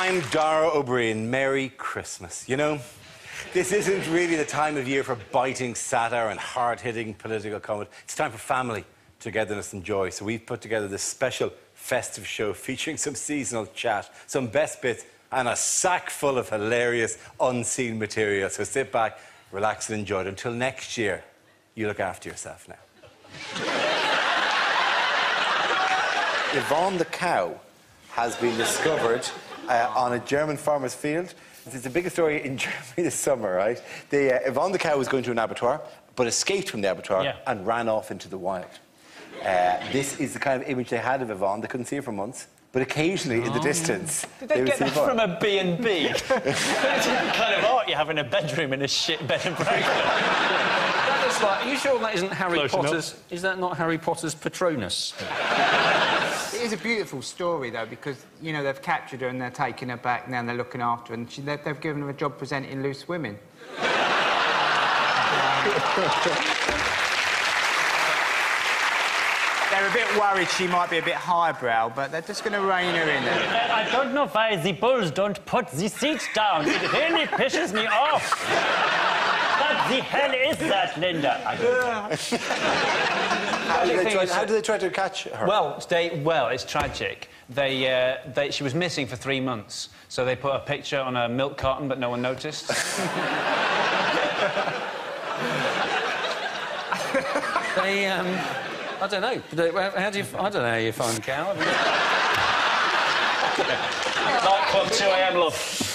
I'm Dara O'Brien. Merry Christmas. You know, this isn't really the time of year for biting satire and hard-hitting political comment. It's time for family, togetherness and joy. So we've put together this special festive show featuring some seasonal chat, some best bits, and a sack full of hilarious unseen material. So sit back, relax and enjoy it. Until next year, you look after yourself now. Yvonne the cow has been discovered on a German farmer's field. It's the biggest story in Germany this summer, right? Yvonne the cow was going to an abattoir, but escaped from the abattoir and ran off into the wild. This is the kind of image they had of Yvonne. They couldn't see her for months, but occasionally in the distance... Did they get that from a B&B? That's the kind of art you have in a bedroom in a shit bed and breakfast. That looks like... Are you sure that isn't Harry Potter's... Is that not Harry Potter's Patronus? It is a beautiful story, though, because, you know, they've captured her and they're taking her back now and they're looking after her, and they've given her a job presenting Loose Women. They're a bit worried she might be a bit highbrow, but they're just going to rein her in there. I don't know why the bulls don't put the seat down. It really pisses me off. What the hell is that, Linda? How did they try to catch her? Well, it's tragic. She was missing for 3 months, so they put a picture on a milk carton, but no one noticed. I don't know. I don't know how you find a cow. Nightclub, 2 a.m. love.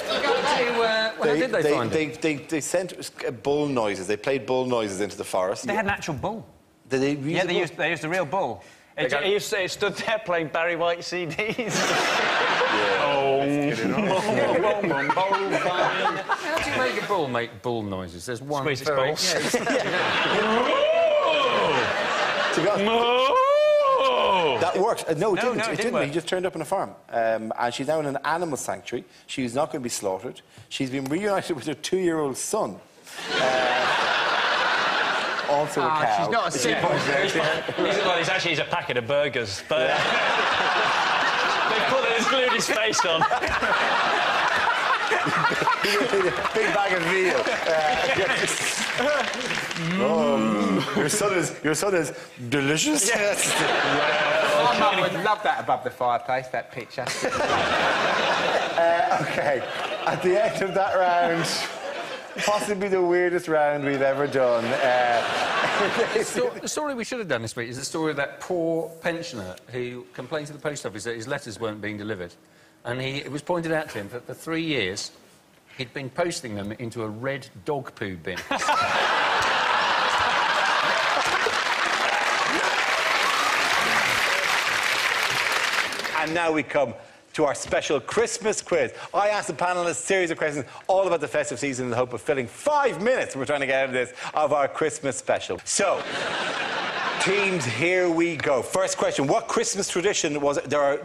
How did they find it? They sent bull noises. They played bull noises into the forest. They had an actual bull. Did they use they used a real bull. It stood there playing Barry White CDs. How do you make a bull make bull noises? There's one Squeeze its very... balls. That worked. No, it didn't. No, it didn't. work. He just turned up in a farm. And she's now in an animal sanctuary. She's not going to be slaughtered. She's been reunited with her 2-year-old son. Also a cow. She's not a sick He's a packet of burgers, but... They've glued his face on. Big bag of veal. Your son is delicious. Yes. My mum would love that above the fireplace, that picture. OK, at the end of that round, possibly the weirdest round we've ever done. The story we should have done this week is the story of that poor pensioner who complained to the post office that his letters weren't being delivered. And it was pointed out to him that for 3 years he'd been posting them into a red dog poo bin. And now we come to our special Christmas quiz. I asked the panellists a series of questions all about the festive season in the hope of filling 5 minutes we're trying to get out of this, of our Christmas special. So, teams, here we go. First question, what Christmas tradition was it? There are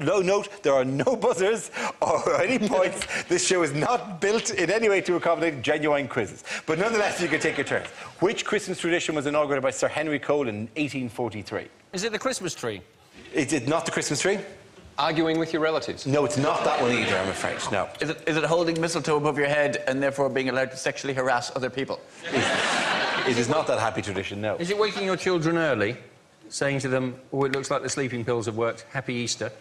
no buzzers or any points. This show is not built in any way to accommodate genuine quizzes. But nonetheless, you can take your turns. Which Christmas tradition was inaugurated by Sir Henry Cole in 1843? Is it the Christmas tree? Is it not the Christmas tree? Arguing with your relatives? No, it's not that one either, I'm afraid, no. Is it holding mistletoe above your head and therefore being allowed to sexually harass other people? It is not that happy tradition, no. Is it waking your children early, saying to them, oh, it looks like the sleeping pills have worked, happy Easter?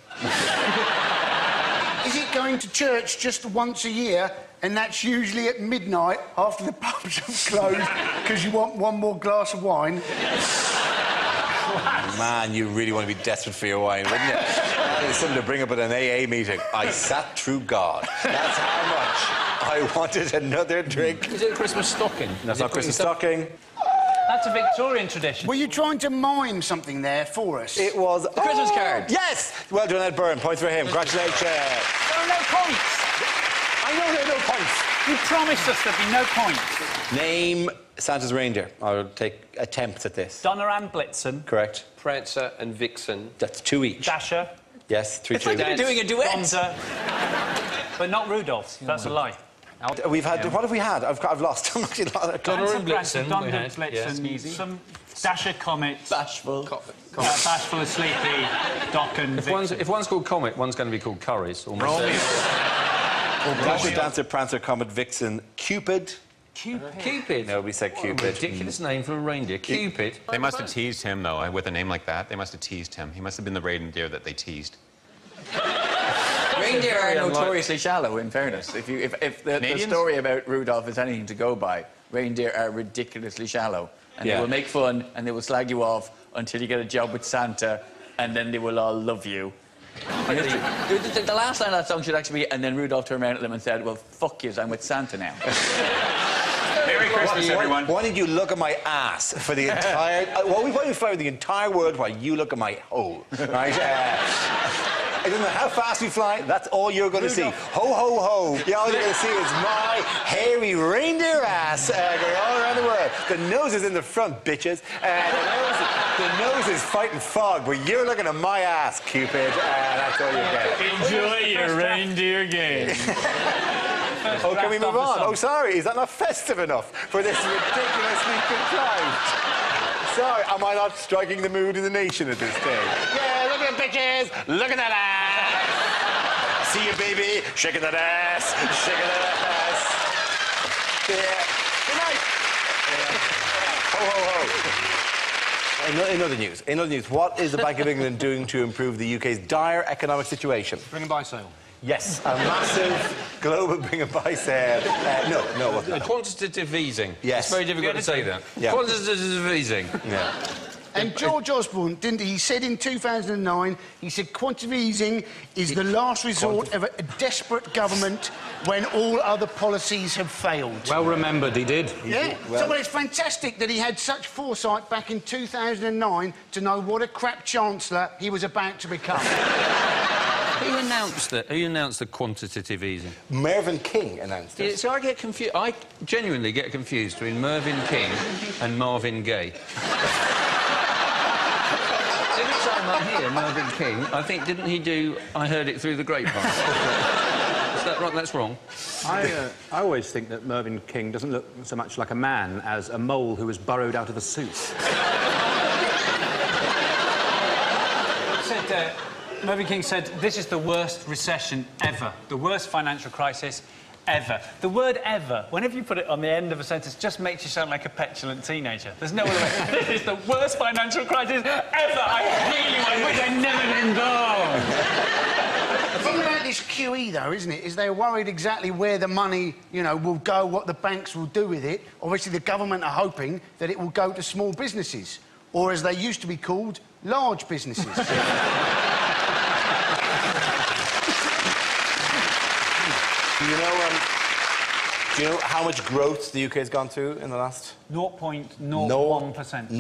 Is it going to church just once a year, and that's usually at midnight after the pubs have closed because you want one more glass of wine? Man, you really want to be desperate for your wine, wouldn't you? It's something to bring up at an AA meeting. I sat through God. That's how much I wanted another drink. Is it a Christmas stocking? That's not Christmas stocking. That's a Victorian tradition. Were you trying to mime something there for us? It was... The Christmas card. Yes! Well done, Ed Byrne. Points for him. Congratulations. There are no points. I know there are no points. You promised us there'd be no points. Name Santa's reindeer. I'll take attempts at this. Donner and Blitzen. Correct. Prancer and Vixen. That's 2 each. Dasher. Yes, 3-2. It's like they're doing a duet. Bonza. But not Rudolph. That's a lie. We've had... What have we had? I've lost. I'm actually lost. Donner and Blitzen. Donner and Blitzen. Some Dasher Comet. Bashful. Bashful and Sleepy. Doc and If one's called Comet, one's going to be called Curries. Almost. Dasher, Dancer, Prancer, Comet, Vixen, Cupid. Cupid? Nobody said What a Cupid. ridiculous name for a reindeer. Cupid. They must have teased him, though, with a name like that. They must have teased him. He must have been the reindeer that they teased. Reindeer are Very unlike- notoriously shallow, in fairness. If the story about Rudolph is anything to go by, reindeer are ridiculously shallow. And Yeah. they will make fun and they will slag you off until you get a job with Santa, and then they will all love you. And the last line of that song should actually be, and then Rudolph turned around at them and said, well, fuck yous, I'm with Santa now. Merry Christmas, everyone. Why did you look at my ass for the entire... Why don't you fly the entire world while you look at my hole, right? It doesn't matter how fast we fly, that's all you're going to see. Ho, ho, ho. Yeah, all you're going to see is my hairy reindeer ass going all around the world. The nose is in the front, bitches. The nose is fighting fog, but you're looking at my ass, Cupid. That's all you get. Enjoy your reindeer game. Oh, can we move on? Oh, sorry, is that not festive enough for this ridiculously contrived? Sorry, am I not striking the mood in the nation at this stage? Yeah, look at the bitches! Look at that ass! See you, baby! Shaking that ass! Shaking that ass! Yeah. Good night! Ho, ho, ho. In other news, what is the Bank of England doing to improve the UK's dire economic situation? Bring and buy sale. Yes, a massive global bring and buy sale. No, what's that? Quantitative easing. Yes. It's very difficult to say that. Yeah. Quantitative easing. Yeah. And George Osborne, didn't he? He said in 2009, he said quantitative easing is the last resort of a desperate government when all other policies have failed. Well remembered, he did. Yeah. So, well, it's fantastic that he had such foresight back in 2009 to know what a crap chancellor he was about to become. Who announced the quantitative easing? Mervyn King announced it. Yeah, so I get confused. I genuinely get confused between Mervyn King and Marvin Gaye. Every time I hear Mervyn King, I think, didn't he do I Heard It Through the Grapevine? Is that right? That's wrong. I always think that Mervyn King doesn't look so much like a man as a mole who was burrowed out of a suit. Mervyn King said, this is the worst recession ever, the worst financial crisis ever. The word ever, whenever you put it on the end of a sentence, just makes you sound like a petulant teenager. There's no other way. This is the worst financial crisis ever. I hate you. I wish I'd never been born. The thing about this QE, though, isn't it, is they're worried exactly where the money, you know, will go, what the banks will do with it. Obviously, the government are hoping that it will go to small businesses, or as they used to be called, large businesses. Do you know how much growth the UK has gone through in the last... 0.01%. 0.1%.